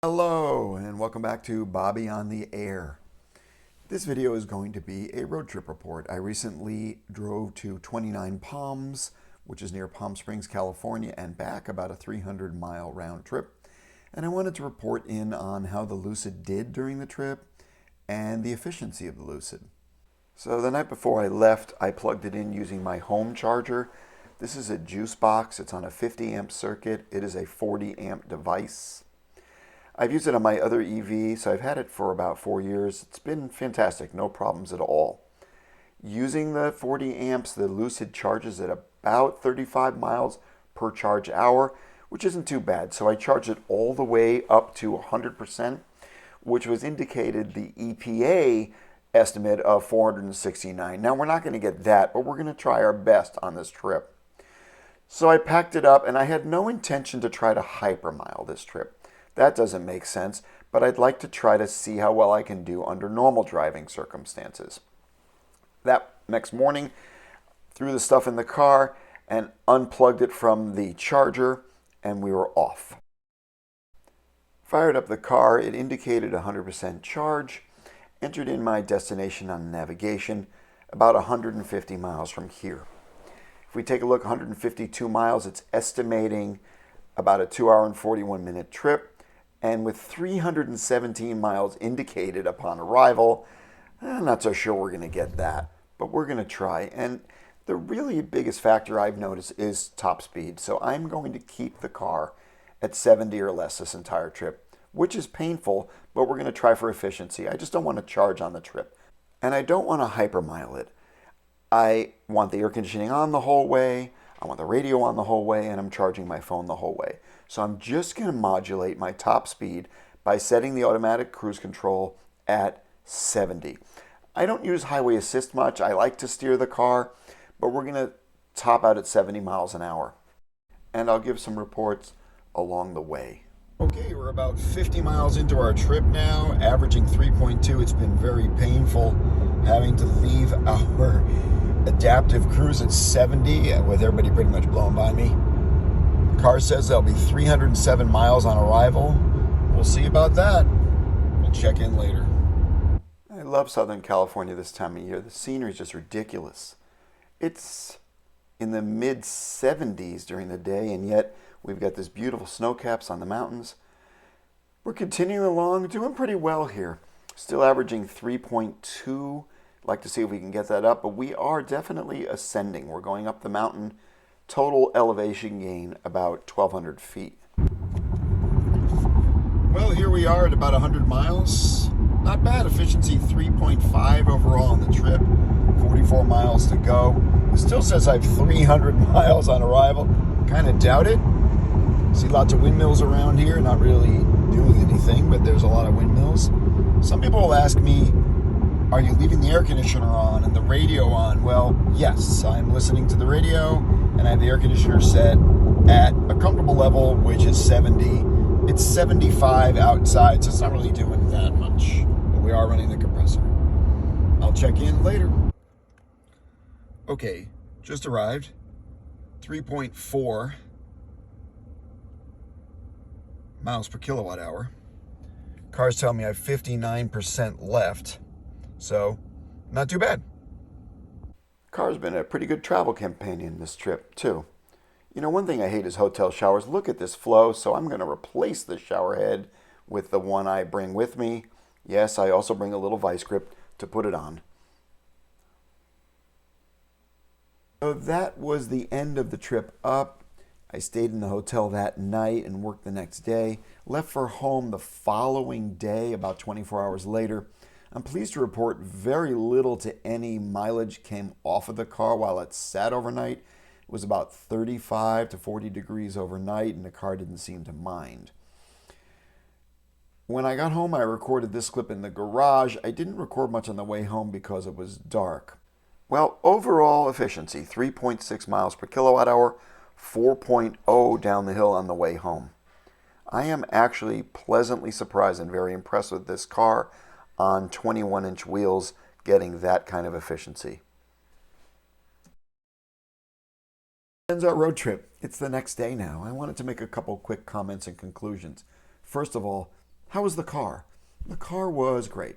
Hello and welcome back to Bobby on the Air. This video is going to be a road trip report. I recently drove to 29 Palms, which is near Palm Springs, California, and back, about a 300-mile round trip. And I wanted to report in on how the Lucid did during the trip and the efficiency of the Lucid. So the night before I left, I plugged it in using my home charger. This is a juice box. It's on a 50 amp circuit. It is a 40 amp device. I've used it on my other EV, so I've had it for about 4 years. It's been fantastic, no problems at all. Using the 40 amps, the Lucid charges at about 35 miles per charge hour, which isn't too bad. So I charged it all the way up to 100%, which was indicated the EPA estimate of 469. Now we're not going to get that, but we're going to try our best on this trip. So I packed it up, and I had no intention to try to hypermile this trip. That doesn't make sense, but I'd like to try to see how well I can do under normal driving circumstances. That next morning, threw the stuff in the car and unplugged it from the charger, and we were off. Fired up the car, it indicated 100% charge, entered in my destination on navigation, about 150 miles from here. If we take a look, 152 miles, it's estimating about a 2-hour and 41-minute trip. And with 317 miles indicated upon arrival, I'm not so sure we're going to get that, but we're going to try. And the really biggest factor I've noticed is top speed. So I'm going to keep the car at 70 or less this entire trip, which is painful, but we're going to try for efficiency. I just don't want to charge on the trip. And I don't want to hypermile it. I want the air conditioning on the whole way. I want the radio on the whole way, and I'm charging my phone the whole way. So I'm just going to modulate my top speed by setting the automatic cruise control at 70. I don't use highway assist much. I like to steer the car, but we're going to top out at 70 miles an hour. And I'll give some reports along the way. Okay, we're about 50 miles into our trip now, averaging 3.2. It's been very painful having to leave our adaptive cruise at 70 with everybody pretty much blowing by me. The car says there'll be 307 miles on arrival. We'll see about that. We'll check in later. I love Southern California this time of year. The scenery is just ridiculous. It's in the mid-70s during the day, and yet we've got this beautiful snow caps on the mountains. We're continuing along, doing pretty well here. Still averaging 3.2. Like to see if we can get that up, but we are definitely ascending. We're going up the mountain. Total elevation gain about 1,200 feet. Well, here we are at about 100 miles. Not bad. Efficiency 3.5 overall on the trip. 44 miles to go. It still says I have 300 miles on arrival. Kind of doubt it. See lots of windmills around here. Not really doing anything, but there's a lot of windmills. Some people will ask me, are you leaving the air conditioner on and the radio on? Well, yes, I'm listening to the radio, and I have the air conditioner set at a comfortable level, which is 70. It's 75 outside, so it's not really doing that much. But we are running the compressor. I'll check in later. Okay, just arrived. 3.4 miles per kilowatt hour. Cars tell me I have 59% left. So, not too bad. Car's been a pretty good travel companion this trip, too. You know, one thing I hate is hotel showers. Look at this flow, so I'm going to replace the shower head with the one I bring with me. Yes, I also bring a little vice grip to put it on. So that was the end of the trip up. I stayed in the hotel that night and worked the next day. Left for home the following day, about 24 hours later. I'm pleased to report very little to any mileage came off of the car while it sat overnight. It was about 35 to 40 degrees overnight, and the car didn't seem to mind. When I got home, I recorded this clip in the garage. I didn't record much on the way home because it was dark. Well, overall efficiency, 3.6 miles per kilowatt hour, 4.0 down the hill on the way home. I am actually pleasantly surprised and very impressed with this car on 21-inch wheels getting that kind of efficiency. Ends our road trip. It's the next day now. I wanted to make a couple quick comments and conclusions. First of all, How was the car? The car was great.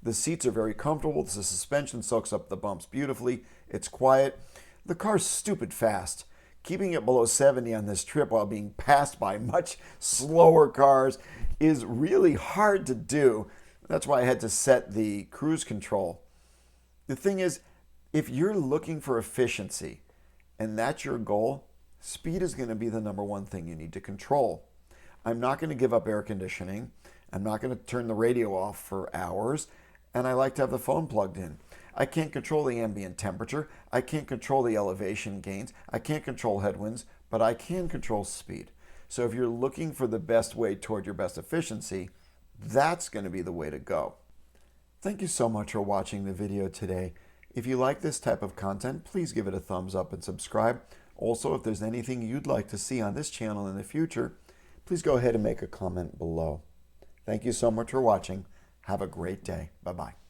The seats are very comfortable. The suspension soaks up the bumps beautifully. It's quiet. The car's stupid fast. Keeping it below 70 on this trip while being passed by much slower cars is really hard to do. That's why I had to set the cruise control. The thing is, if you're looking for efficiency and that's your goal, speed is going to be the number one thing you need to control. I'm not going to give up air conditioning. I'm not going to turn the radio off for hours. And I like to have the phone plugged in. I can't control the ambient temperature. I can't control the elevation gains. I can't control headwinds, but I can control speed. So if you're looking for the best way toward your best efficiency, that's going to be the way to go. Thank you so much for watching the video today. If you like this type of content, please give it a thumbs up and subscribe. Also, if there's anything you'd like to see on this channel in the future, please go ahead and make a comment below. Thank you so much for watching. Have a great day. Bye-bye.